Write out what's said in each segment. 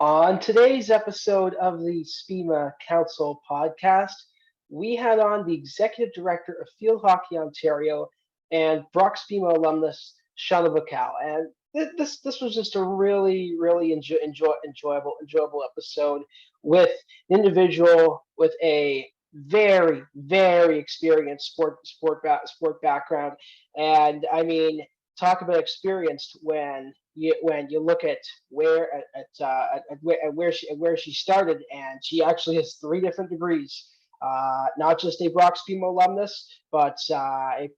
On today's episode of the SPMA Council podcast, we had on the Executive Director of Field Hockey Ontario and Brock SPMA alumnus Shauna Bookal. And this was just a really enjoyable episode with an individual with a very experienced sport background. And I mean, talk about experienced when you look at where she started, and she actually has three different degrees. Not just a Brock SPMA alumnus, but a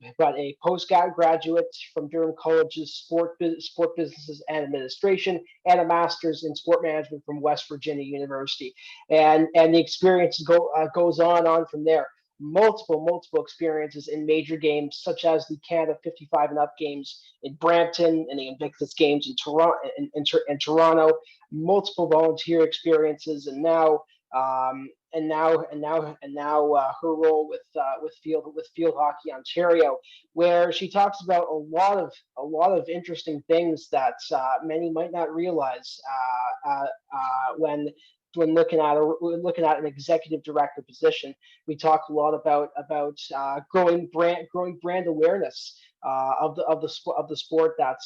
postgraduate from Durham College's Sport Businesses and Administration, and a master's in sport management from West Virginia University. And the experience goes on from there. Multiple experiences in major games such as the Canada 55 and up games in Brampton and the Invictus Games in Toronto. Multiple volunteer experiences, and now her role with Field Hockey Ontario, where she talks about a lot of interesting things that many might not realize when looking at an executive director position. We talk a lot about growing brand awareness of the sport that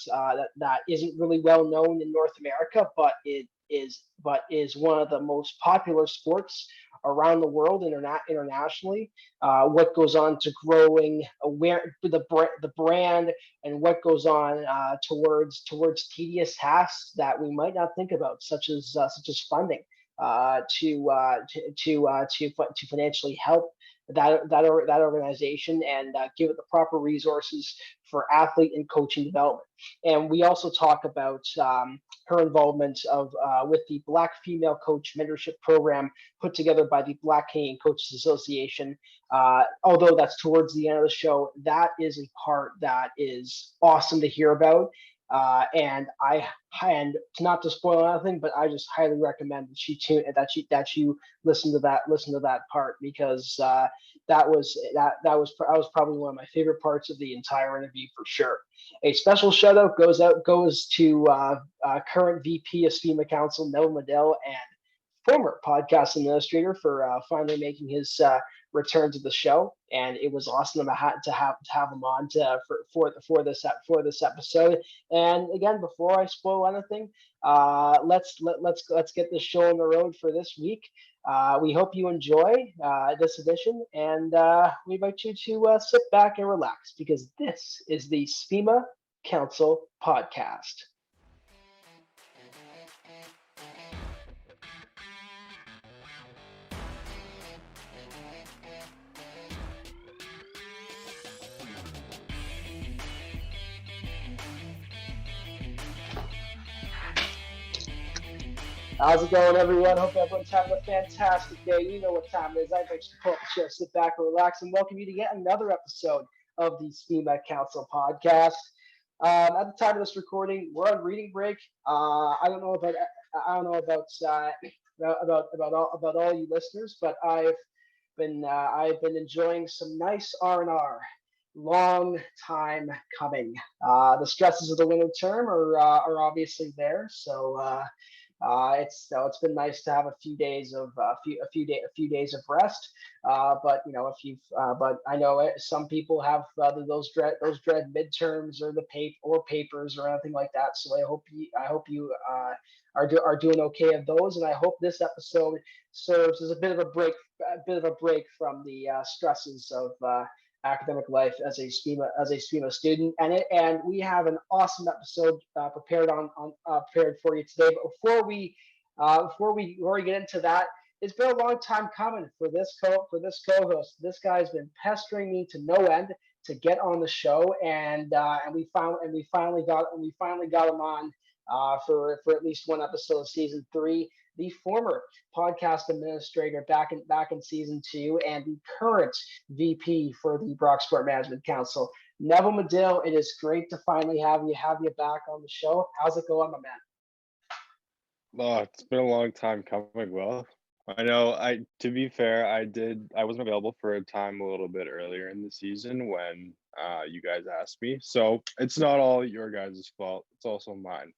isn't really well known in North America, but is one of the most popular sports around the world internationally. What goes on to growing the brand, and what goes on towards tedious tasks that we might not think about, such as funding to financially help that organization, and give it the proper resources for athlete and coaching development. And we also talk about her involvement with the Black Female Coach Mentorship Program put together by the Black Canadian Coaches Association. Although that's towards the end of the show, that is a part that is awesome to hear about. And not to spoil anything, but I just highly recommend that you listen to that part, because that was probably one of my favorite parts of the entire interview for sure. A special shout out goes to current VP of SPMA Council Neville Madill, and former podcast administrator, for finally making his return to the show. And it was awesome to have him on for this episode. And again, before I spoil anything, let's get this show on the road for this week. We hope you enjoy this edition, and we invite you to sit back and relax, because this is the SPMA Council podcast. How's it going, everyone? Hope everyone's having a fantastic day. You know what time it is. I invite you to pull up a chair, sit back, and relax, and welcome you to yet another episode of the SPMA Council podcast. At the time of this recording, we're on reading break. I don't know about all you listeners, but I've been enjoying some nice R&R. Long time coming. The stresses of the winter term are obviously there, so. It's been nice to have a few days of rest. But I know some people have those dread midterms, or papers or anything like that. So I hope you are doing okay of those, and I hope this episode serves as a bit of a break from the stresses of academic life as a SPMA student. And we have an awesome episode prepared for you today. But before we get into that, it's been a long time coming for this co-host. This guy's been pestering me to no end to get on the show, and we finally got him on for at least one episode of season 3. The former podcast administrator back in season 2, and the current VP for the Brock Sport Management Council, Neville Madill. It is great to finally have you back on the show. How's it going, my man? Oh, it's been a long time coming. Well, I know. To be fair, I wasn't available for a time a little bit earlier in the season when you guys asked me. So it's not all your guys' fault. It's also mine.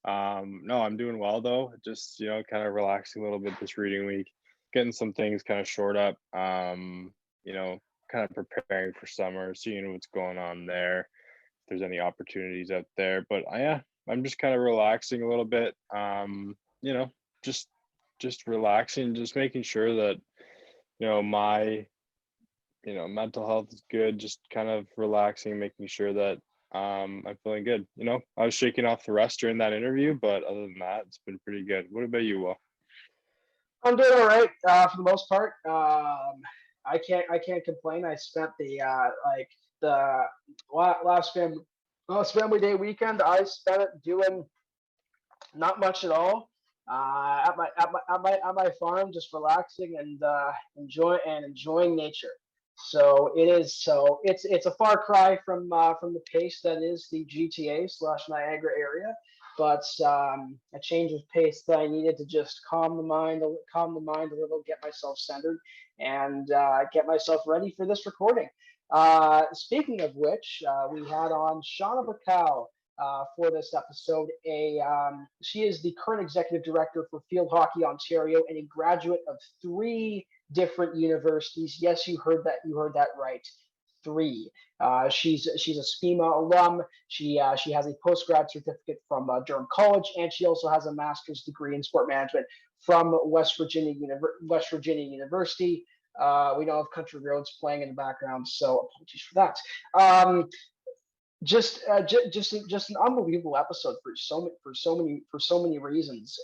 No, I'm doing well though. Just, kind of relaxing a little bit this reading week, getting some things kind of shored up. You know, kind of preparing for summer, seeing what's going on there, if there's any opportunities out there. But yeah, I'm just kind of relaxing a little bit. You know, just just relaxing, just making sure that, my mental health is good, just kind of relaxing, making sure that I'm feeling good. I was shaking off the rust during that interview, but other than that, it's been pretty good. What about you, Will? I'm doing all right for the most part. I can't complain. I spent the last family day weekend. I spent it doing not much at all. At my farm, just relaxing and enjoying nature. So it's a far cry from the pace that is the GTA / Niagara area, but a change of pace that I needed to just calm the mind a little, get myself centered, and get myself ready for this recording. Speaking of which, we had on Shauna Bookal for this episode. She is the current executive director for Field Hockey Ontario and a graduate of 3 different universities. Yes, you heard that. You heard that right. 3. She's a SPMA alum. She has a postgrad certificate from Durham College, and she also has a master's degree in sport management from West Virginia University. We don't have Country Roads playing in the background, so apologies for that. Just an unbelievable episode for so many reasons.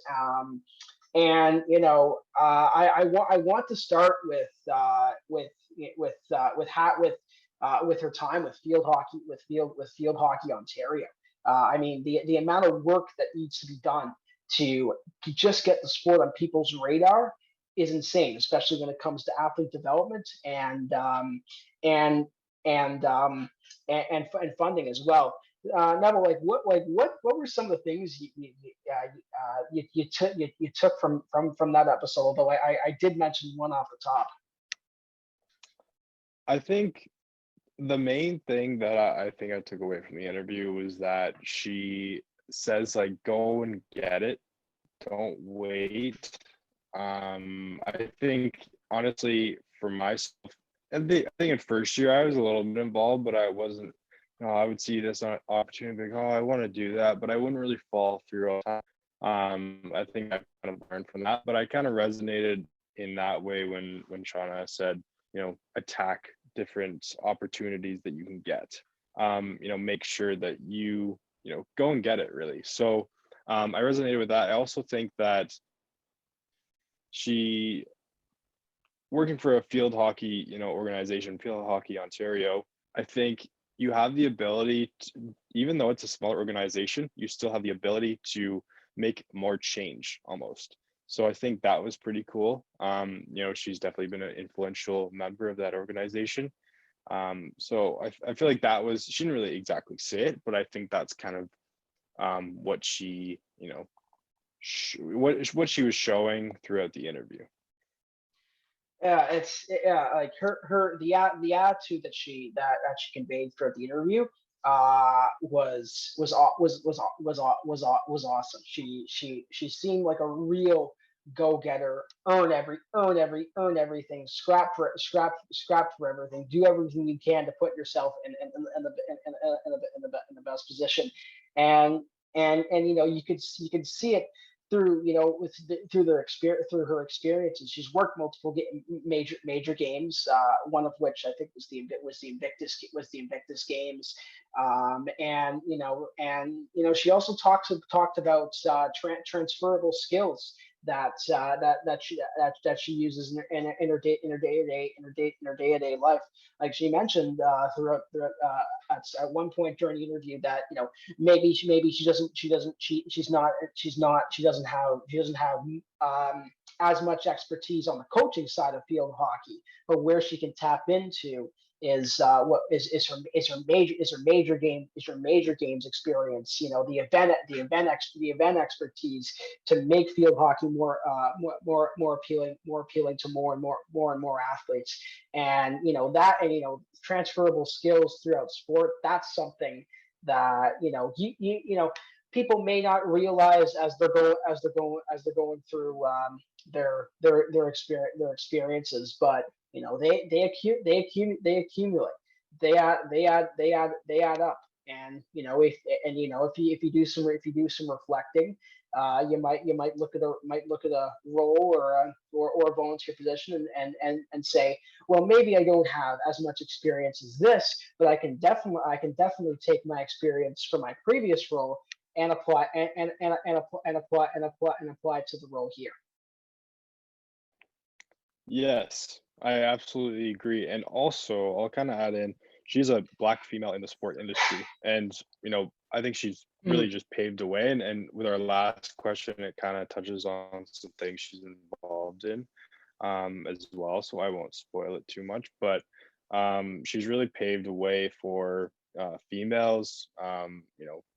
And I want to start with her time with Field Hockey Ontario. I mean, the amount of work that needs to be done to just get the sport on people's radar is insane, especially when it comes to athlete development and and um, and funding as well. Neville, what were some of the things you took from that episode? Although I did mention one off the top. I think the main thing that I think I took away from the interview was that she says, like, go and get it, don't wait. I think honestly for myself, I think in first year I was a little bit involved, but I wasn't. I would see this opportunity, like, oh, I want to do that, but I wouldn't really fall through all the time. I think I kind of learned from that, but I kind of resonated in that way when Shauna said, attack different opportunities that you can get. Make sure that go and get it really. So I resonated with that. I also think that she working for a field hockey, organization, Field Hockey Ontario, I think you have the ability to, even though it's a smaller organization, you still have the ability to make more change almost. So I think that was pretty cool. She's definitely been an influential member of that organization. So I feel like she didn't really exactly say it, but I think that's kind of what she, what she was showing throughout the interview. Like the attitude that she conveyed throughout the interview was awesome. She seemed like a real go-getter, earn everything, scrap for everything, do everything you can to put yourself in the best position. And you could see it through through her experiences. She's worked multiple major games, one of which I think was the Invictus Games, she also talked about transferable skills that she uses in her day-to-day life. Like she mentioned at one point during the interview that maybe she doesn't have as much expertise on the coaching side of field hockey, but where she can tap into is her major games experience. The event expertise to make field hockey more appealing to more and more athletes. And transferable skills throughout sport. That's something that people may not realize as they're going through their experiences, but they accumulate, they add up. And if you do some reflecting, you might look at a role or a volunteer position and say, well, maybe I don't have as much experience as this, but I can definitely take my experience from my previous role and apply and apply to the role here. Yes, I absolutely agree. And also, I'll kind of add in, she's a black female in the sport industry. And, I think she's really Mhm. just paved the way. And with our last question, it kind of touches on some things she's involved in as well. So I won't spoil it too much. But she's really paved the way for females,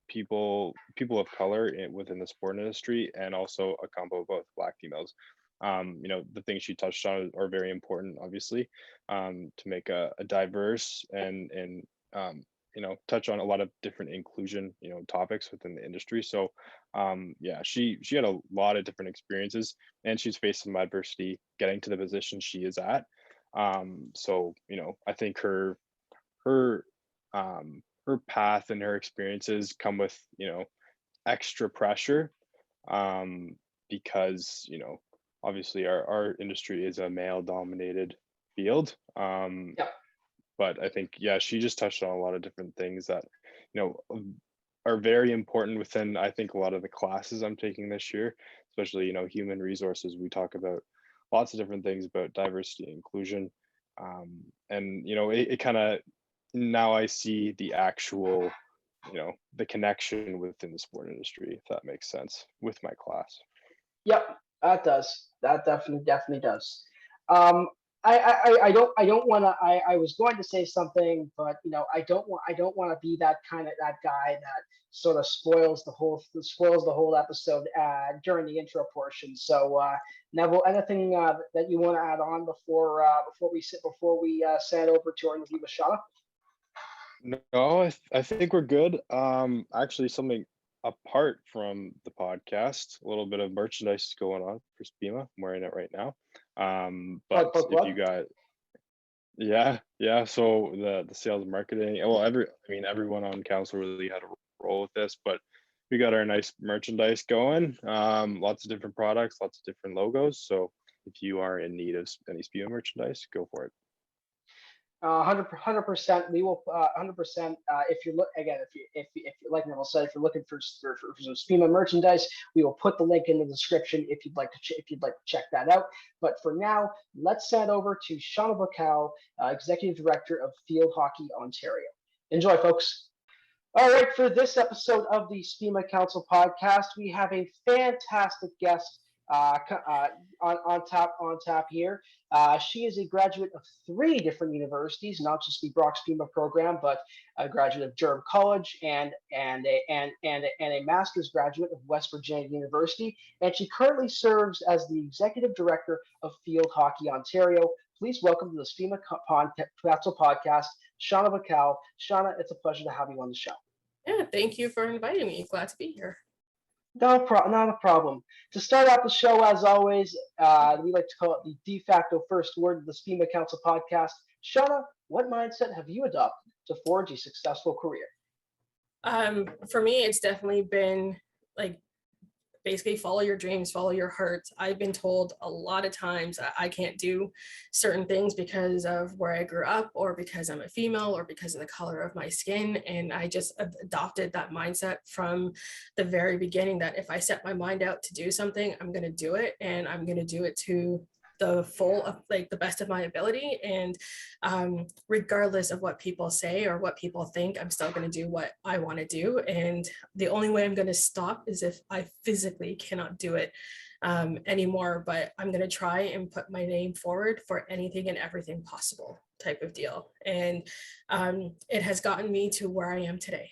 people of color within the sport industry, and also a combo of both black females. The things she touched on are very important, obviously, to make a diverse and touch on a lot of different inclusion, topics within the industry. So, yeah, she had a lot of different experiences, and she's faced some adversity getting to the position she is at. So, I think her her path and her experiences come with extra pressure, um, because obviously our industry is a male dominated field. Yeah. But I think, yeah, she just touched on a lot of different things that are very important within, I think, a lot of the classes I'm taking this year, especially human resources. We talk about lots of different things about diversity and inclusion, and it kind of, now I see the actual, the connection within the sport industry, if that makes sense, with my class. Yep, that does. That definitely does. Um, I don't want to. I was going to say something, but I don't want to be that guy that sort of spoils the whole episode during the intro portion. So, Neville, anything that you want to add on before we send over to our interview with Shauna? No, I think we're good. Actually, something apart from the podcast, a little bit of merchandise is going on for SPMA. I'm wearing it right now. Plug, But plug, if you plug. got, yeah, yeah. So the sales and marketing, well, everyone on council really had a role with this, but we got our nice merchandise going. Lots of different products, lots of different logos. So if you are in need of any SPMA merchandise, go for it. 100%. We will 100%. If you look again, if you like Neville said, if you're looking for some SPMA merchandise, we will put the link in the description if you'd like to check that out. But for now, let's send over to Shauna Bookal, Executive Director of Field Hockey Ontario. Enjoy, folks. All right, for this episode of the SPMA Council podcast, we have a fantastic guest on tap here. She is a graduate of 3 different universities, not just the Brock SPMA program, but a graduate of Durham College and a master's graduate of West Virginia University. And she currently serves as the executive director of Field Hockey Ontario. Please welcome to the SPMA Council podcast, Shauna Bookal. Shauna, it's a pleasure to have you on the show. Yeah, thank you for inviting me. Glad to be here. Not a problem. To start out the show, as always, we like to call it the de facto first word of the SPMA Council podcast. Shauna, what mindset have you adopted to forge a successful career? For me, it's definitely been like basically follow your dreams, follow your heart. I've been told a lot of times that I can't do certain things because of where I grew up, or because I'm a female, or because of the color of my skin. And I just adopted that mindset from the very beginning, that if I set my mind out to do something, I'm going to do it, and I'm going to do it to the full of like the best of my ability. And regardless of what people say or what people think, I'm still going to do what I want to do. And the only way I'm going to stop is if I physically cannot do it anymore. But I'm going to try and put my name forward for anything and everything possible, type of deal. And it has gotten me to where I am today,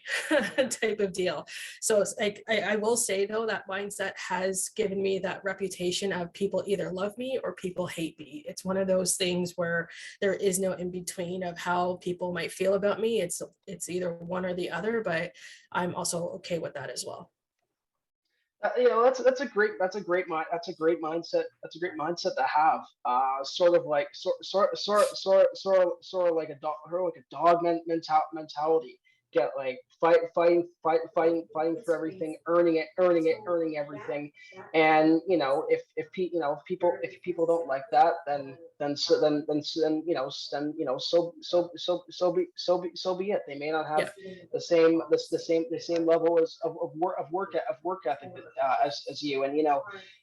type of deal. So it's like, I will say though, that mindset has given me that reputation of people either love me or people hate me. It's one of those things where there is no in between of how people might feel about me. It's either one or the other, but I'm also okay with that as well. That's a great mindset. That's a great mindset to have. Sort of like sort of like a dog mentality. Get like fighting for everything, earning everything. And if people don't like that, then so be it. They may not have Yeah, the same level of work ethic as you. And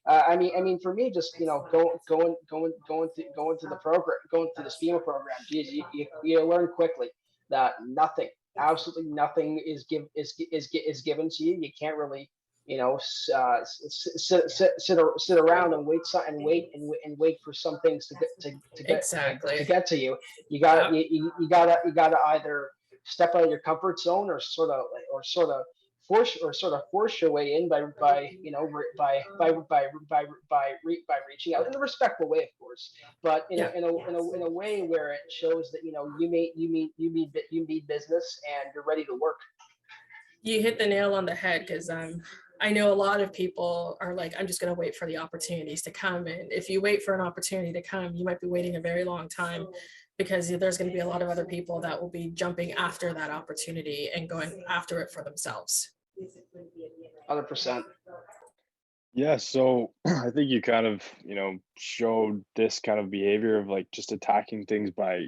I mean for me, just going through the program, going through the SPMA program, geez, you learn quickly that absolutely nothing is given to you. You can't really sit around and wait for some things to exactly. get to you. You Yeah. got you gotta either step out of your comfort zone, or sort of force your way in by reaching out in a respectful way, of course, but Yeah. in a way where it shows that you mean business and you're ready to work. You hit the nail on the head, because I know a lot of people are like, I'm just going to wait for the opportunities to come. And if you wait for an opportunity to come, you might be waiting a very long time, because there's going to be a lot of other people that will be jumping after that opportunity and going after it for themselves. 100%. Yeah, so I think you kind of, showed this kind of behavior of like just attacking things by,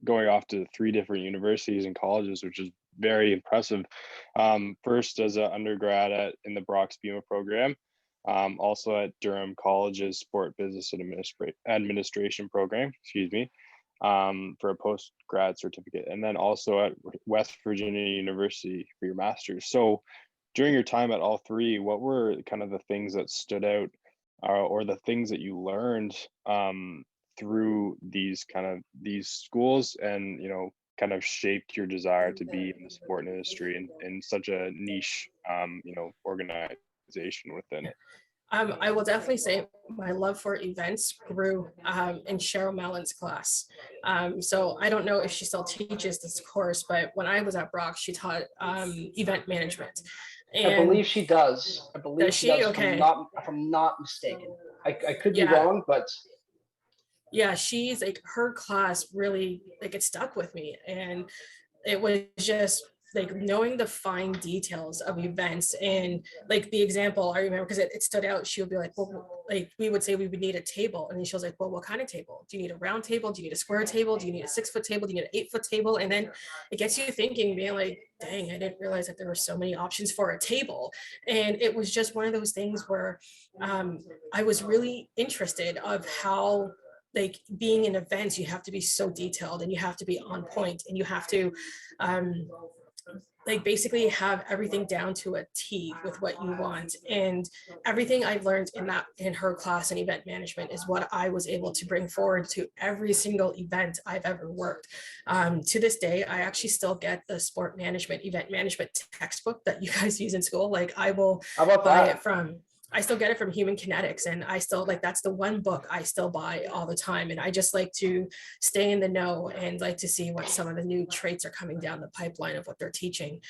going off to 3 different universities and colleges, which is very impressive. First as an undergrad in the Brock SPMA program, also at Durham College's Sport Business and Administration program, excuse me, for a post-grad certificate, and then also at West Virginia University for your master's. So during your time at all 3, what were kind of the things that stood out, or the things that you learned through these schools, and kind of shaped your desire to be in the sport industry in such a niche organization within it? I will definitely say my love for events grew in Cheryl Mallon's class. So I don't know if she still teaches this course, but when I was at Brock, she taught event management. I And believe she does. I believe does she she? does. If I'm Okay. not if I'm not mistaken. I could be Yeah. wrong, but Yeah, she's like, her class really, like, it stuck with me. And it was just like knowing the fine details of events. And like the example I remember, because it stood out, she would be like, well, like we would say we would need a table, and then she was like, well, what kind of table? Do you need a round table? Do you need a square table? Do you need a 6-foot table? Do you need an 8-foot table? And then it gets you thinking, being like, dang, I didn't realize that there were so many options for a table. And it was just one of those things where I was really interested of how, like, being in events, you have to be so detailed, and you have to be on point, and you have to like basically have everything down to a T with what you want. And everything I've learned in her class in event management is what I was able to bring forward to every single event I've ever worked. To this day, I actually still get the sport management, event management textbook that you guys use in school. Like, I will how about buy that? it from, I still get it from Human Kinetics, and I still, like, that's the one book I still buy all the time. And I just like to stay in the know and like to see what some of the new traits are coming down the pipeline of what they're teaching,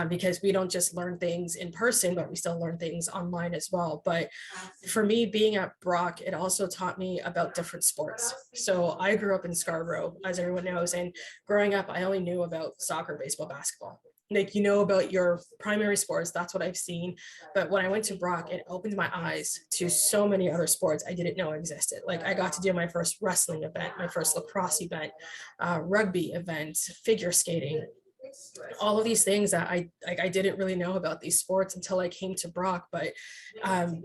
because we don't just learn things in person, but we still learn things online as well. But for me, being at Brock, it also taught me about different sports. So I grew up in Scarborough, as everyone knows, and growing up, I only knew about soccer, baseball, basketball. Like, about your primary sports, that's what I've seen. But when I went to Brock, it opened my eyes to so many other sports I didn't know existed. Like, I got to do my first wrestling event, my first lacrosse event, rugby event, figure skating, all of these things that I didn't really know about these sports until I came to Brock. But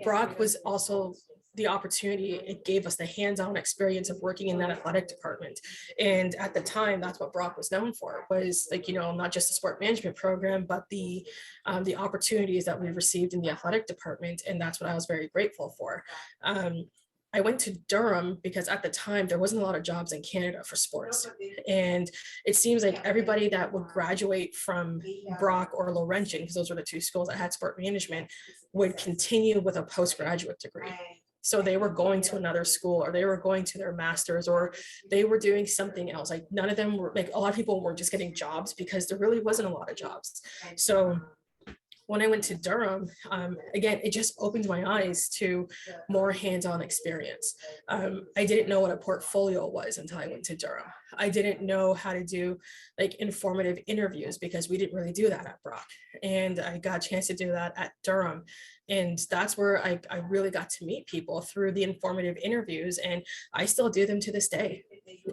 Brock was also the opportunity, it gave us the hands-on experience of working in that athletic department. And at the time, that's what Brock was known for, was like, not just the sport management program, but the opportunities that we received in the athletic department. And that's what I was very grateful for. I went to Durham because at the time there wasn't a lot of jobs in Canada for sports. And it seems like everybody that would graduate from Brock or Laurentian, because those were the 2 schools that had sport management, would continue with a postgraduate degree. So they were going to another school, or they were going to their master's, or they were doing something else. Like, none of them were, like, a lot of people were just getting jobs because there really wasn't a lot of jobs. So when I went to Durham, again, it just opened my eyes to more hands-on experience. I didn't know what a portfolio was until I went to Durham. I didn't know how to do like informative interviews because we didn't really do that at Brock. And I got a chance to do that at Durham. And that's where I really got to meet people through the informative interviews. And I still do them to this day.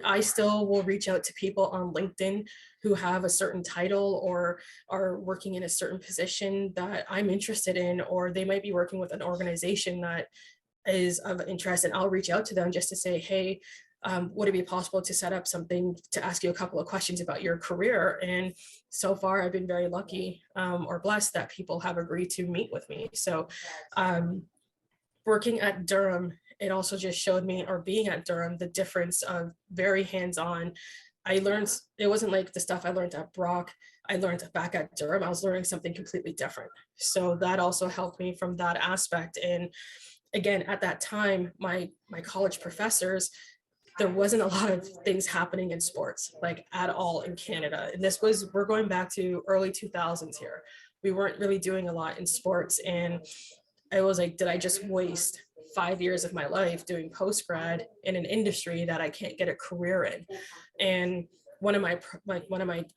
I still will reach out to people on LinkedIn who have a certain title or are working in a certain position that I'm interested in, or they might be working with an organization that is of interest, and I'll reach out to them just to say, hey, would it be possible to set up something to ask you a couple of questions about your career? And so far, I've been very lucky or blessed that people have agreed to meet with me. So working at Durham, it also just showed me, or being at Durham, the difference of very hands-on. I learned, it wasn't like the stuff I learned at Brock, I learned back at Durham. I was learning something completely different. So that also helped me from that aspect. And again, at that time, my college professors, there wasn't a lot of things happening in sports, like at all in Canada. And this was, we're going back to early 2000s here. We weren't really doing a lot in sports. And I was like, did I just waste 5 years of my life doing post-grad in an industry that I can't get a career in? And one of my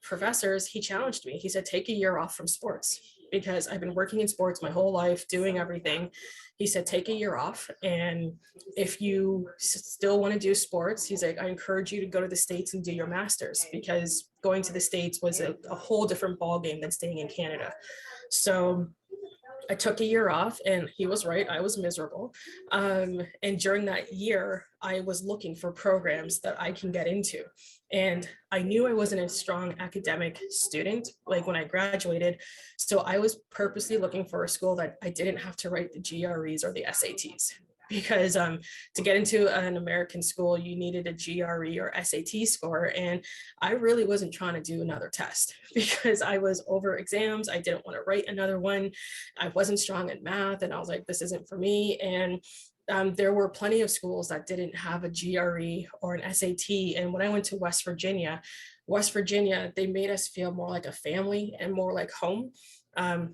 professors, he challenged me. He said, take a year off from sports, because I've been working in sports my whole life, doing everything. He said, take a year off. And if you still want to do sports, he's like, I encourage you to go to the States and do your master's, because going to the States was a whole different ballgame than staying in Canada. So I took a year off, and he was right. I was miserable. And during that year, I was looking for programs that I can get into. And I knew I wasn't a strong academic student, like when I graduated. So I was purposely looking for a school that I didn't have to write the GREs or the SATs. Because to get into an American school, you needed a GRE or SAT score. And I really wasn't trying to do another test because I was over exams. I didn't want to write another one. I wasn't strong in math, and I was like, this isn't for me. And there were plenty of schools that didn't have a GRE or an SAT. And when I went to West Virginia, they made us feel more like a family and more like home.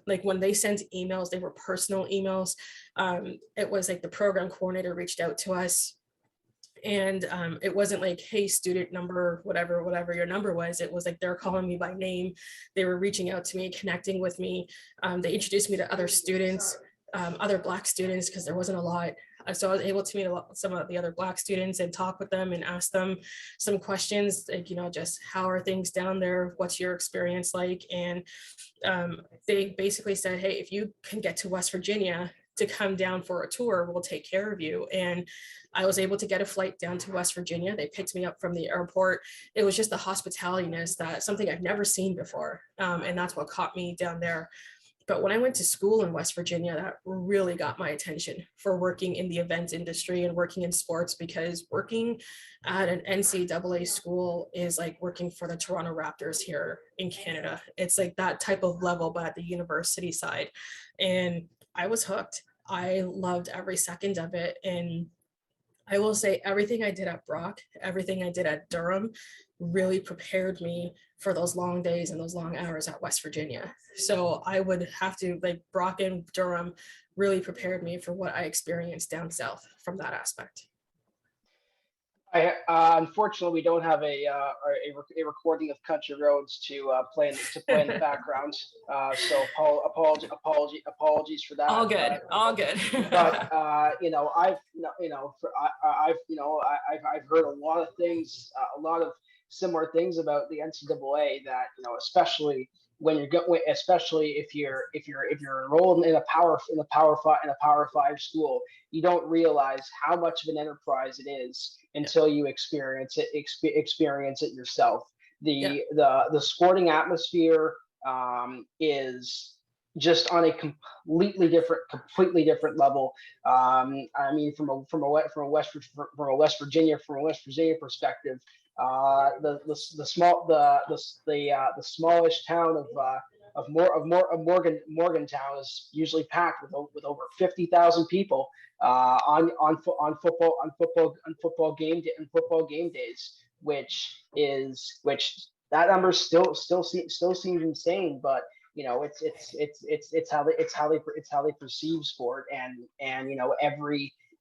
Like when they sent emails, they were personal emails. It was like the program coordinator reached out to us, and it wasn't like, hey, student number, whatever your number was. It was like they're calling me by name. They were reaching out to me, connecting with me. They introduced me to other students, other Black students, because there wasn't a lot. So I was able to meet some of the other Black students and talk with them and ask them some questions, like, just how are things down there? What's your experience like? And they basically said, hey, if you can get to West Virginia to come down for a tour, we'll take care of you. And I was able to get a flight down to West Virginia. They picked me up from the airport. It was just the hospitalityness, that something I've never seen before. And that's what caught me down there. But when I went to school in West Virginia, that really got my attention for working in the event industry and working in sports, because working at an NCAA school is like working for the Toronto Raptors here in Canada. It's like that type of level, but at the university side. And I was hooked. I loved every second of it. And I will say everything I did at Brock, everything I did at Durham really prepared me for those long days and those long hours at West Virginia. So I would have to, like, Brock and Durham really prepared me for what I experienced down south from that aspect. Unfortunately, we don't have a recording of Country Roads to play in the background. So apologies for that. All good, all good. But I've heard a lot of things, a lot of similar things about the NCAA that, especially when especially if you're enrolled in a Power 5 school, you don't realize how much of an enterprise it is until you experience it yourself. The sporting atmosphere is just on a completely different level. I mean, from a West Virginia perspective, the smallish town of Morgantown is usually packed with over 50,000 people on football game days, which that number still seems insane. But it's how they perceive sport, and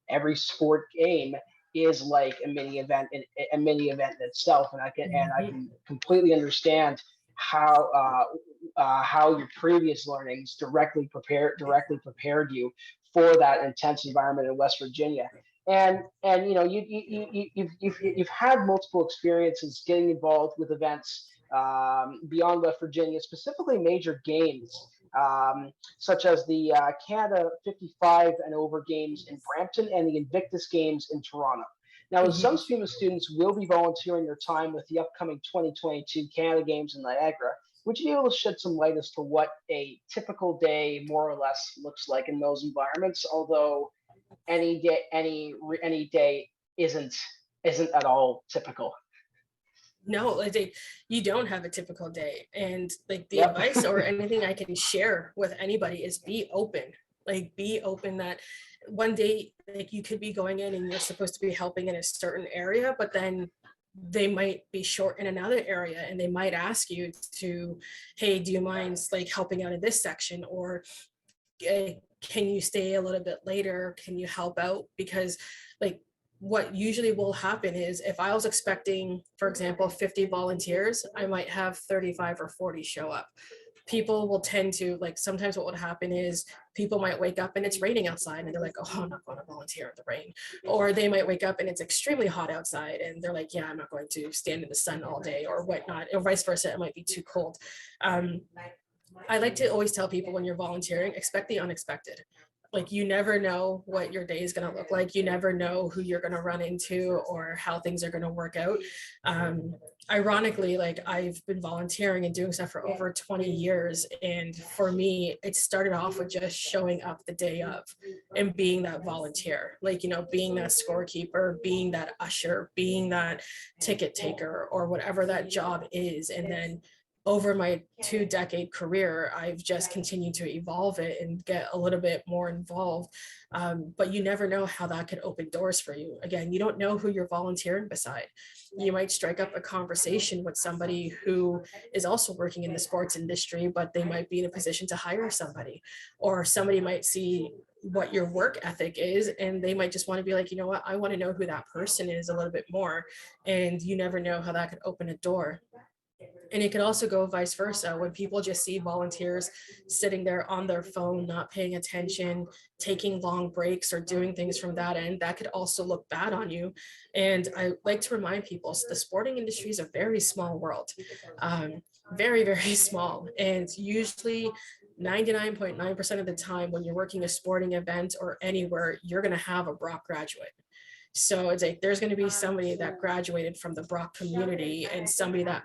every sport game is like a mini event in itself, and I Mhm. can completely understand how your previous learnings directly prepared you for that intense environment in West Virginia. And you've had multiple experiences getting involved with events beyond West Virginia, specifically major games, such as the Canada 55 and over games in Brampton and the Invictus Games in Toronto. Now, as some Mhm. SPMA students will be volunteering their time with the upcoming 2022 Canada Games in Niagara, would you be able to shed some light as to what a typical day, more or less, looks like in those environments? Although any day isn't at all typical. No, like you don't have a typical day. And like the Yep. advice or anything I can share with anybody is be open. Like be open that one day like you could be going in and you're supposed to be helping in a certain area, but then they might be short in another area and they might ask you to, hey, do you mind like helping out in this section? Or can you stay a little bit later? Can you help out? Because like what usually will happen is if I was expecting, for example, 50 volunteers, I might have 35 or 40 show up. People will tend to like, sometimes what would happen is people might wake up and it's raining outside and they're like, oh, I'm not going to volunteer in the rain. Or they might wake up and it's extremely hot outside and they're like, yeah, I'm not going to stand in the sun all day or whatnot, or vice versa, it might be too cold. I like to always tell people when you're volunteering, expect the unexpected. Like you never know what your day is going to look like. You never know who you're going to run into or how things are going to work out. Um, Ironically, like I've been volunteering and doing stuff for over 20 years. And for me, it started off with just showing up the day of and being that volunteer, like, being that scorekeeper, being that usher, being that ticket taker or whatever that job is. And then over my 2-decade career, I've just continued to evolve it and get a little bit more involved. But you never know how that could open doors for you. Again, you don't know who you're volunteering beside. You might strike up a conversation with somebody who is also working in the sports industry, but they might be in a position to hire somebody, or somebody might see what your work ethic is and they might just want to be like, you know what, I want to know who that person is a little bit more. And you never know how that could open a door. And it could also go vice versa when people just see volunteers sitting there on their phone, not paying attention, taking long breaks or doing things from that end. That could also look bad on you. And I like to remind people the sporting industry is a very small world, very, very small. And usually 99.9% of the time when you're working a sporting event or anywhere, you're going to have a Brock graduate. So it's like there's going to be somebody that graduated from the Brock community and somebody um,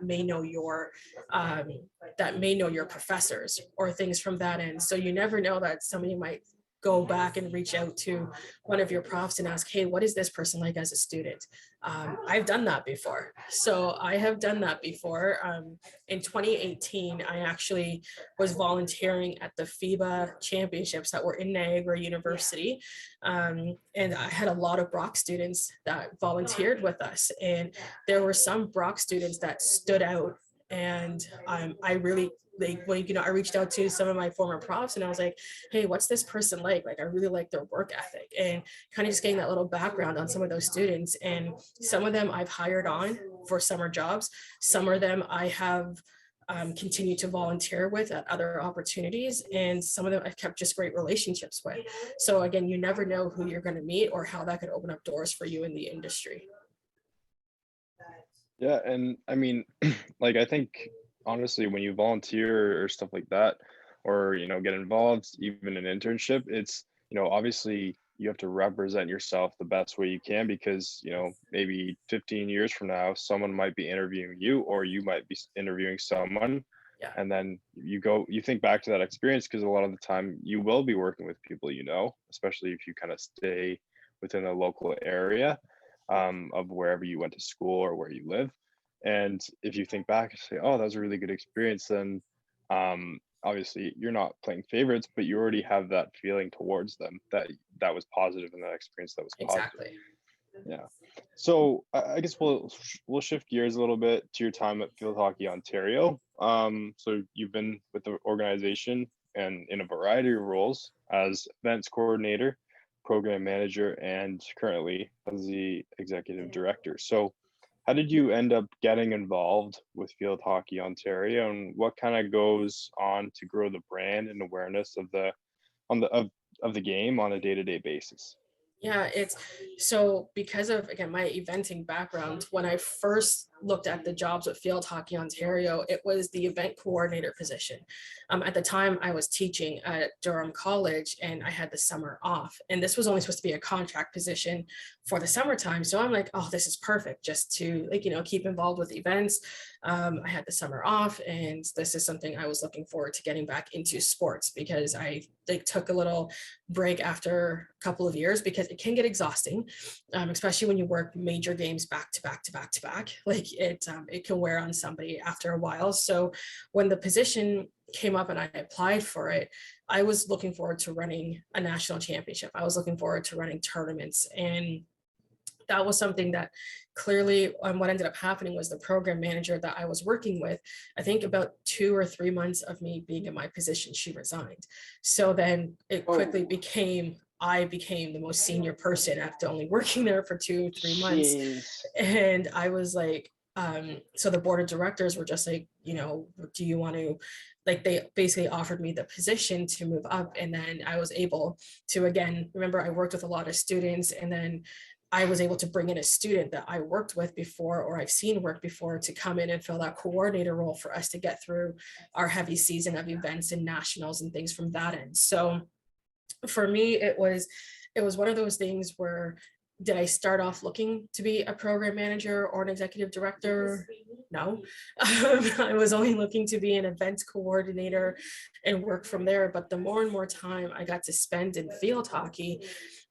that may know your professors or things from that end. So you never know that somebody might go back and reach out to one of your profs and ask, hey, what is this person like as a student? I've done that before. So I have done that before. In 2018, I actually was volunteering at the FIBA championships that were in Niagara University. And I had a lot of Brock students that volunteered with us. And there were some Brock students that stood out. And I really I reached out to some of my former profs and I was like, hey, what's this person like? Like, I really like their work ethic, and kind of just getting that little background on some of those students. And some of them I've hired on for summer jobs. Some of them I have continued to volunteer with at other opportunities. And some of them I've kept just great relationships with. So again, you never know who you're going to meet or how that could open up doors for you in the industry. Yeah, and I mean, like I think honestly, when you volunteer or stuff like that, or get involved, even an internship, it's obviously you have to represent yourself the best way you can because maybe 15 years from now, someone might be interviewing you, or you might be interviewing someone, Yeah. and then you think back to that experience because a lot of the time you will be working with people, especially if you kind of stay within a local area of wherever you went to school or where you live. And if you think back and say, oh, that was a really good experience, then obviously you're not playing favorites, but you already have that feeling towards them that was positive and that experience that was positive. Exactly. Yeah. So I guess we'll shift gears a little bit to your time at Field Hockey Ontario. So you've been with the organization and in a variety of roles as events coordinator, program manager, and currently as the executive director. So how did you end up getting involved with Field Hockey Ontario, and what kind of goes on to grow the brand and awareness of the game on a day-to-day basis? Yeah, it's so because of, again, my eventing background, when I first looked at the jobs with Field Hockey Ontario, it was the event coordinator position. At the time, I was teaching at Durham College and I had the summer off. And this was only supposed to be a contract position for the summertime. So I'm like, oh, this is perfect just to, like, keep involved with events. I had the summer off, and this is something I was looking forward to getting back into sports, because I took a little break after a couple of years, because it can get exhausting, especially when you work major games back to back to back to back. Like it can wear on somebody after a while. So when the position came up and I applied for it, I was looking forward to running a national championship. I was looking forward to running tournaments, and that was something that clearly, what ended up happening was the program manager that I was working with, I think about 2 or 3 months of me being in my position, she resigned. So then it quickly became, I became the most senior person after only working there for 2-3 months. Jeez. And I was like, so the board of directors were just like, do you want to, they basically offered me the position to move up. And then I was able to, again, remember, I worked with a lot of students, and then I was able to bring in a student that I worked with before, or I've seen work before, to come in and fill that coordinator role for us to get through our heavy season of events and nationals and things from that end. So for me, it was one of those things where, did I start off looking to be a program manager or an executive director? No. I was only looking to be an events coordinator and work from there. But the more and more time I got to spend in field hockey,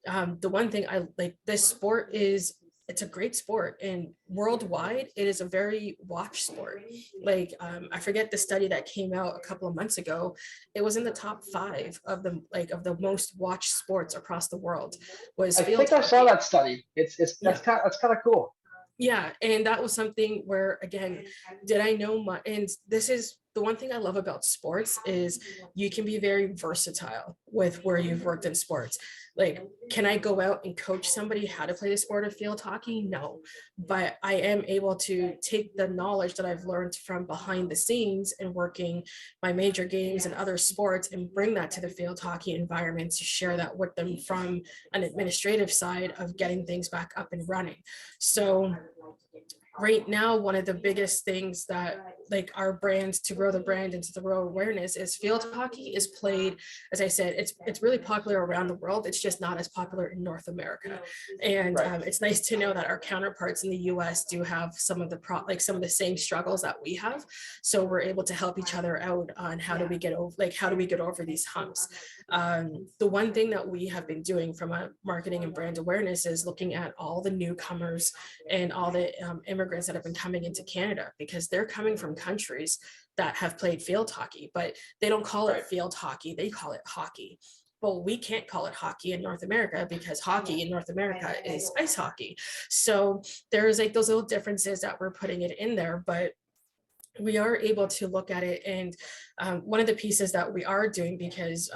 the one thing I like, this sport is, it's a great sport, and worldwide it is a very watched sport. I forget the study that came out a couple of months ago. It was in the top 5 of the most watched sports across the world was I field think I hockey. saw that study. That's Yeah. kind of cool. Yeah, and that was something where, again, did I know my, and this is the one thing I love about sports, is you can be very versatile with where you've worked in sports. Like, can I go out and coach somebody how to play the sport of field hockey? No, but I am able to take the knowledge that I've learned from behind the scenes and working my major games and other sports, and bring that to the field hockey environment to share that with them from an administrative side of getting things back up and running. So right now, one of the biggest things that, our brands, to grow the brand and to grow awareness, is field hockey is played, as I said, it's really popular around the world. It's just not as popular in North America. And Right. it's nice to know that our counterparts in the US do have some of the some of the same struggles that we have. So we're able to help each other out on how do we get over these humps. The one thing that we have been doing from a marketing and brand awareness is looking at all the newcomers and all the immigrants that have been coming into Canada, because they're coming from countries that have played field hockey, but they don't call it field hockey, they call it hockey. Well, we can't call it hockey in North America, because hockey in North America is ice hockey. So there's those little differences that we're putting it in there, but we are able to look at it. And one of the pieces that we are doing, because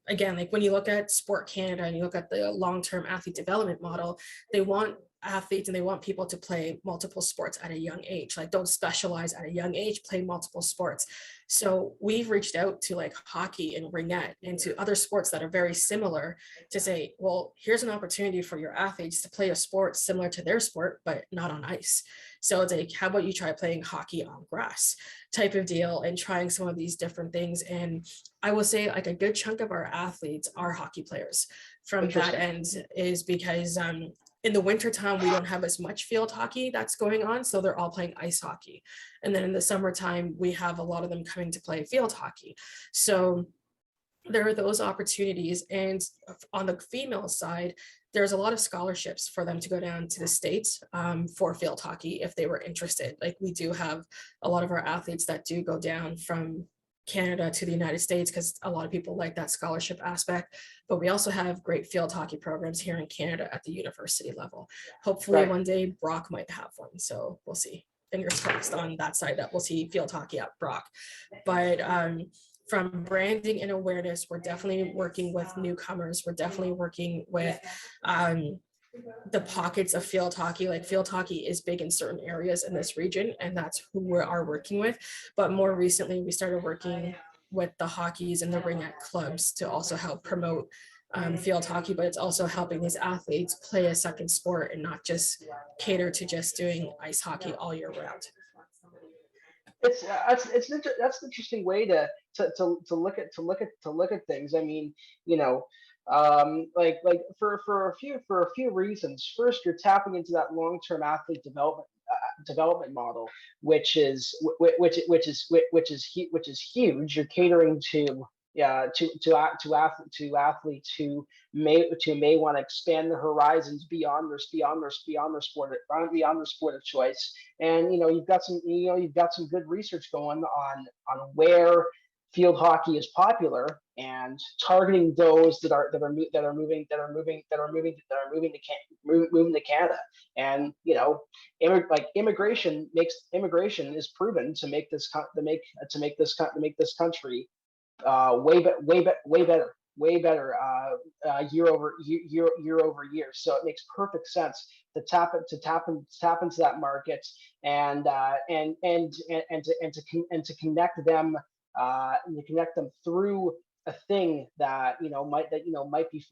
again, when you look at Sport Canada and you look at the long-term athlete development model, they want athletes and they want people to play multiple sports at a young age. Don't specialize at a young age, play multiple sports. So we've reached out to hockey and ringette and to other sports that are very similar, to say, well, here's an opportunity for your athletes to play a sport similar to their sport, but not on ice. So it's how about you try playing hockey on grass type of deal, and trying some of these different things. And I will say a good chunk of our athletes are hockey players from that end, is because in the wintertime, we don't have as much field hockey that's going on. So they're all playing ice hockey. And then in the summertime, we have a lot of them coming to play field hockey. So there are those opportunities. And on the female side, there's a lot of scholarships for them to go down to the States for field hockey if they were interested. We do have a lot of our athletes that do go down from Canada to the United States, because a lot of people like that scholarship aspect. But we also have great field hockey programs here in Canada at the university level. Hopefully Right. one day Brock might have one. So we'll see. Fingers crossed on that side that we'll see field hockey at Brock. But from branding and awareness, we're definitely working with newcomers. We're definitely working with the pockets of field hockey. Like field hockey is big in certain areas in this region, and that's who we are working with. But more recently, we started working with the hockeys and the ringette clubs to also help promote field hockey, but it's also helping these athletes play a second sport and not just cater to just doing ice hockey all year round. That's an interesting way to look at things. I mean, you know, like for a few reasons. First, you're tapping into that long-term athlete development model, which is huge. You're catering to athletes who may want to expand their horizons beyond their sport of choice. And you've got some good research going on where field hockey is popular, and targeting those that are moving to Canada. And immigration is proven to make this country way better year over year. So it makes perfect sense to tap into that market, and to connect them through a thing that might be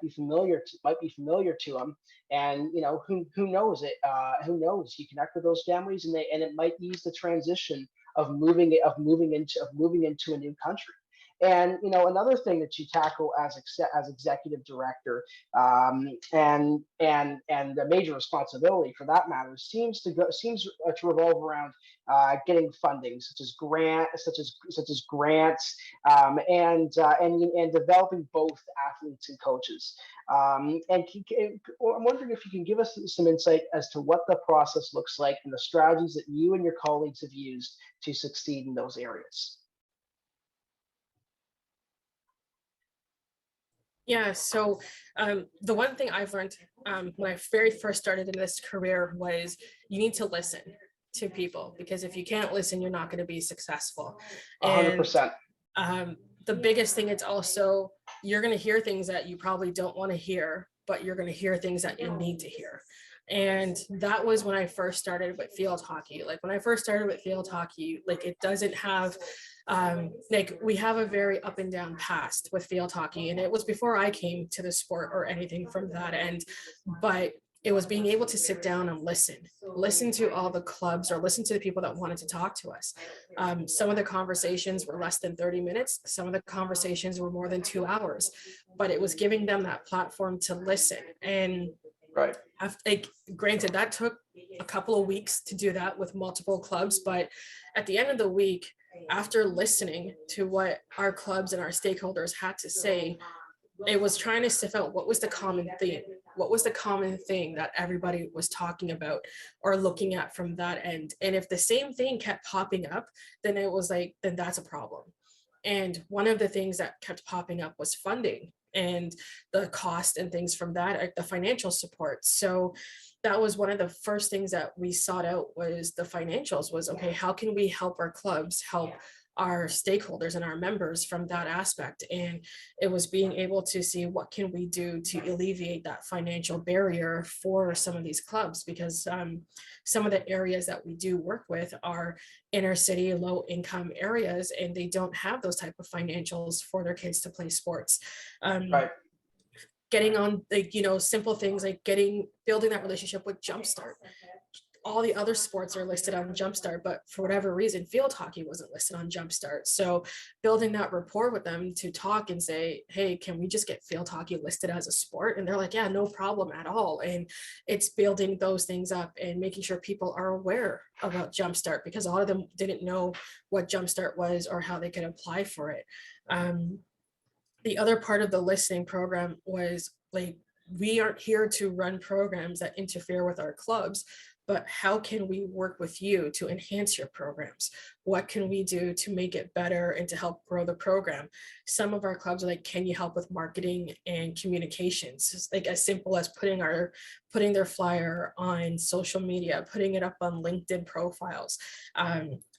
familiar to them. And who knows it, you connect with those families, and it might ease the transition of moving into a new country. And another thing that you tackle as executive director, and the major responsibility for that matter, seems to revolve around getting funding, such as grants, and developing both athletes and coaches. And I'm wondering if you can give us some insight as to what the process looks like and the strategies that you and your colleagues have used to succeed in those areas. Yeah, so the one thing I've learned when I very first started in this career was you need to listen to people, because if you can't listen, you're not going to be successful. 100%. The biggest thing, it's also, you're going to hear things that you probably don't want to hear, but you're going to hear things that you need to hear. And that was when I first started with field hockey. Like when I first started with field hockey, like it doesn't have like we have a very up and down past with field hockey, and it was before I came to the sport or anything from that end. But it was being able to sit down and listen to all the clubs, or listen to the people that wanted to talk to us. Some of the conversations were less than 30 minutes. Some of the conversations were more than 2 hours, but it was giving them that platform to listen. And right. Granted, that took a couple of weeks to do that with multiple clubs, but at the end of the week, after listening to what our clubs and our stakeholders had to say, it was trying to sift out what was the common theme, what was the common thing that everybody was talking about or looking at from that end. And if the same thing kept popping up, then it was like, then that's a problem. And one of the things that kept popping up was funding and the cost and things from that, like the financial support. So that was one of the first things that we sought out, was the financials, was, okay, how can we help our clubs, help our stakeholders and our members from that aspect? And it was being able to see what can we do to alleviate that financial barrier for some of these clubs, because some of the areas that we do work with are inner city, low income areas, and they don't have those type of financials for their kids to play sports. Right. Getting on the simple things like building that relationship with Jumpstart. All the other sports are listed on Jumpstart, but for whatever reason, field hockey wasn't listed on Jumpstart. So building that rapport with them to talk and say, hey, can we just get field hockey listed as a sport? And they're like, yeah, no problem at all. And it's building those things up and making sure people are aware about Jumpstart, because a lot of them didn't know what Jumpstart was or how they could apply for it. The other part of the listening program was, like, we aren't here to run programs that interfere with our clubs. but how can we work with you to enhance your programs? What can we do to make it better and to help grow the program? Some of our clubs are like, can you help with marketing and communications? It's like as simple as putting their flyer on social media, putting it up on LinkedIn profiles,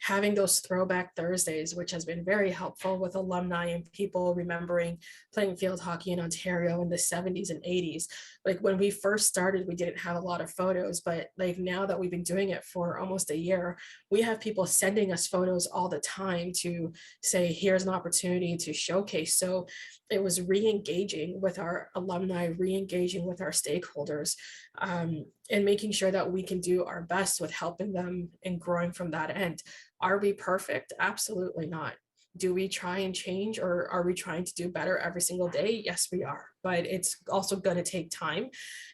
having those throwback Thursdays, which has been very helpful with alumni and people remembering playing field hockey in Ontario in the 70s and 80s. Like when we first started, we didn't have a lot of photos, but like now that we've been doing it for almost a year, we have people sending us photos all the time to say, here's an opportunity to showcase. So it was re-engaging with our alumni, re-engaging with our stakeholders, and making sure that we can do our best with helping them and growing from that end. Are we perfect? Absolutely not. Do we try and change, or are we trying to do better every single day? Yes, we are, but it's also going to take time.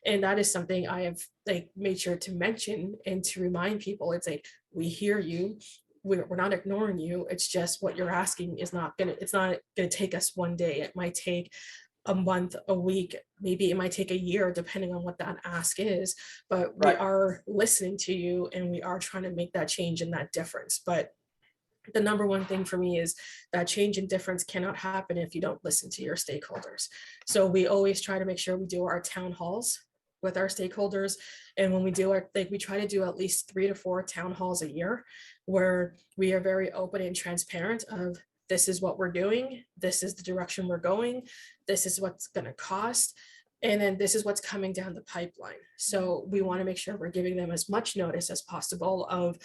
And that is something I have like made sure to mention and to remind people. It's like, we hear you. We're not ignoring you. It's just what you're asking is not gonna, it's not gonna take us one day. It might take a month, a week, maybe it might take a year, depending on what that ask is. But we Right. are listening to you and we are trying to make that change and that difference. But the number one thing for me is that change and difference cannot happen if you don't listen to your stakeholders. So we always try to make sure we do our town halls with our stakeholders. And when we do our, like we try to do at least 3 to 4 town halls a year where we are very open and transparent of, this is what we're doing, this is the direction we're going, this is what's going to cost, and then this is what's coming down the pipeline. So we want to make sure we're giving them as much notice as possible of,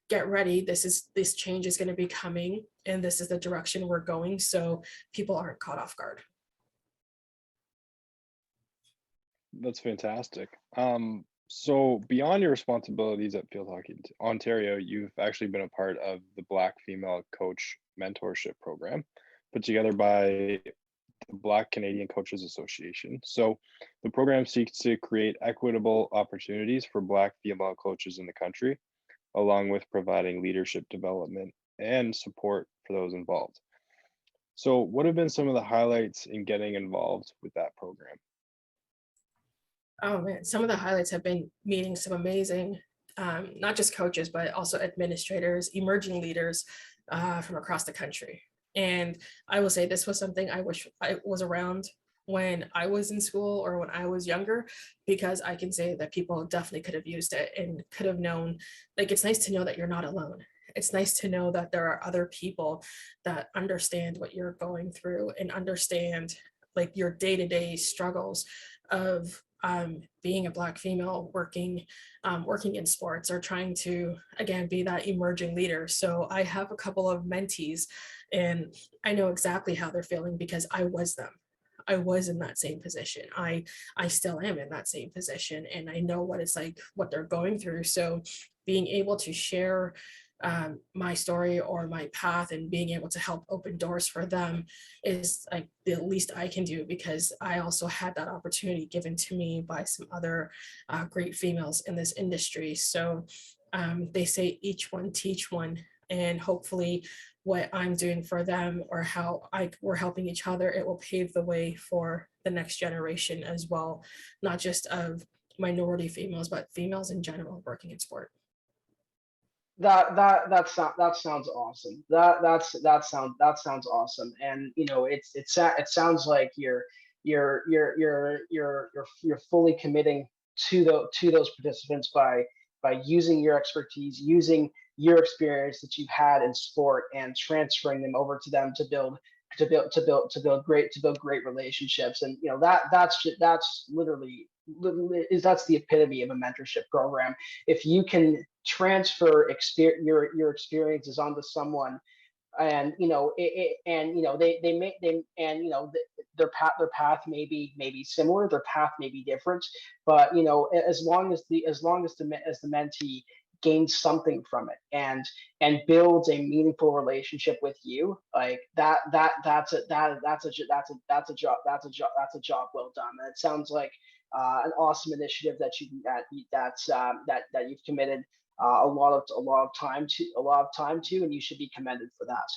get ready, this change is going to be coming and this is the direction we're going, so people aren't caught off guard. That's fantastic. So beyond your responsibilities at Field Hockey Ontario, you've actually been a part of the Black Female Coach Mentorship Program put together by the Black Canadian Coaches Association. So the program seeks to create equitable opportunities for Black female coaches in the country, along with providing leadership development and support for those involved. So what have been some of the highlights in getting involved with that program? Oh man, some of the highlights have been meeting some amazing, not just coaches, but also administrators, emerging leaders from across the country. And I will say this was something I wish I was around when I was in school or when I was younger, because I can say that people definitely could have used it and could have known, like, it's nice to know that you're not alone. It's nice to know that there are other people that understand what you're going through and understand like your day-to-day struggles of being a Black female working in sports, or trying to, again, be that emerging leader. So I have a couple of mentees and I know exactly how they're feeling because I was them. I was in that same position. I still am in that same position, and I know what it's like, what they're going through. So being able to share my story or my path and being able to help open doors for them is like the least I can do, because I also had that opportunity given to me by some other great females in this industry. So they say each one teach one, and hopefully what I'm doing for them or how we're helping each other, it will pave the way for the next generation as well, not just of minority females, but females in general working in sport. That sounds awesome. That sounds awesome. And you know, it sounds like you're fully committing to those participants by using your expertise, using your experience that you've had in sport, and transferring them over to them to build great relationships. And you know, that's literally that's the epitome of a mentorship program. If you can transfer your experiences onto someone, and you know and you know they may they and you know their path may be similar, their path may be different, but you know, as long as the mentee gains something from it and builds a meaningful relationship with you, like that's a job well done. And it sounds like an awesome initiative that you've committed a lot of time to, and you should be commended for that.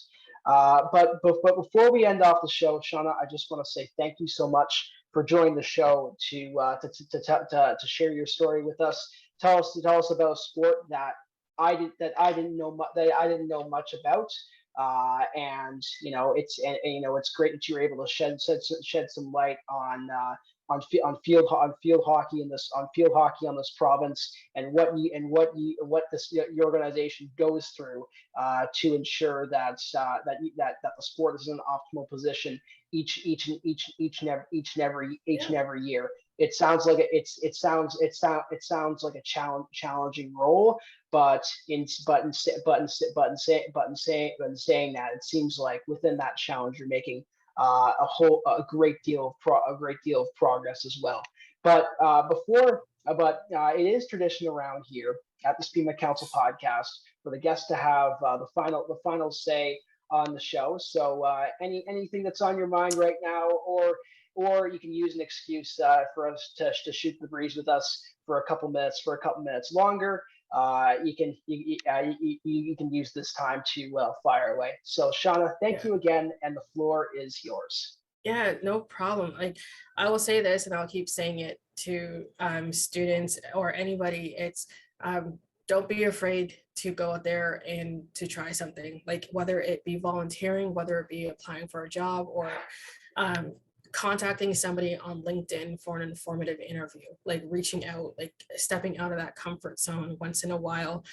But before we end off the show, Shauna, I just want to say thank you so much for joining the show to share your story with us. Tell us about a sport that I didn't know much about. And it's great that you were able to shed some light on field hockey on this province, and what your organization goes through to ensure that the sport is in an optimal position each and every year. It sounds like a challenging role, but in saying that, it seems like within that challenge you're making a great deal of progress as well. But it is tradition around here at the SPMA Council podcast for the guests to have the final say on the show. So anything that's on your mind right now, or you can use an excuse for us to shoot the breeze with us for a couple minutes longer. You can use this time to fire away. So Shauna, thank you again, and the floor is yours. Yeah, no problem. I will say this, and I'll keep saying it to students or anybody. It's don't be afraid to go out there and to try something, like whether it be volunteering, whether it be applying for a job, or contacting somebody on LinkedIn for an informative interview, like reaching out, like stepping out of that comfort zone once in a while.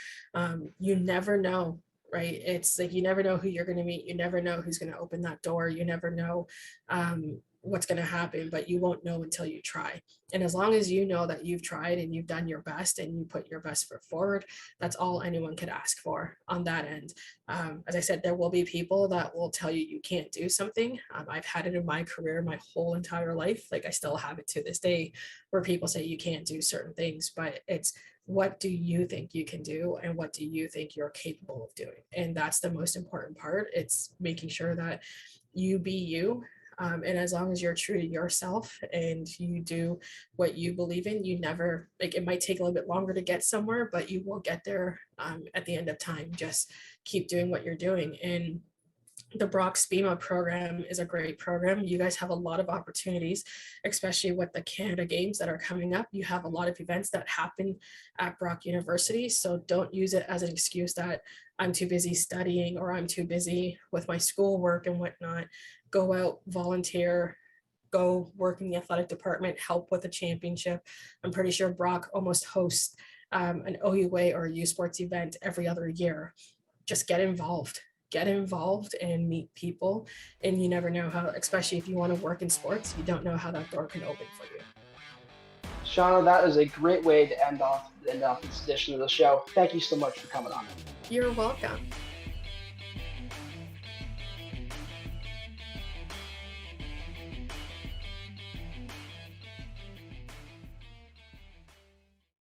You never know, right? It's like you never know who you're going to meet. You never know who's going to open that door. You never know what's going to happen, but you won't know until you try. And as long as you know that you've tried and you've done your best and you put your best foot forward, that's all anyone could ask for on that end. As I said, there will be people that will tell you you can't do something. I've had it in my career, my whole entire life. Like I still have it to this day, where people say you can't do certain things, but it's, what do you think you can do, and what do you think you're capable of doing? And that's the most important part. It's making sure that you be you. And as long as you're true to yourself and you do what you believe in, you never, like, it might take a little bit longer to get somewhere, but you will get there at the end of time. Just keep doing what you're doing. And the Brock SPMA program is a great program. You guys have a lot of opportunities, especially with the Canada Games that are coming up. You have a lot of events that happen at Brock University. So don't use it as an excuse that I'm too busy studying or I'm too busy with my schoolwork and whatnot. Go out, volunteer, go work in the athletic department, help with a championship. I'm pretty sure Brock almost hosts an OUA or a U Sports event every other year. Just get involved and meet people. And you never know how, especially if you want to work in sports, you don't know how that door can open for you. Shauna, that is a great way to end off this edition of the show. Thank you so much for coming on. You're welcome.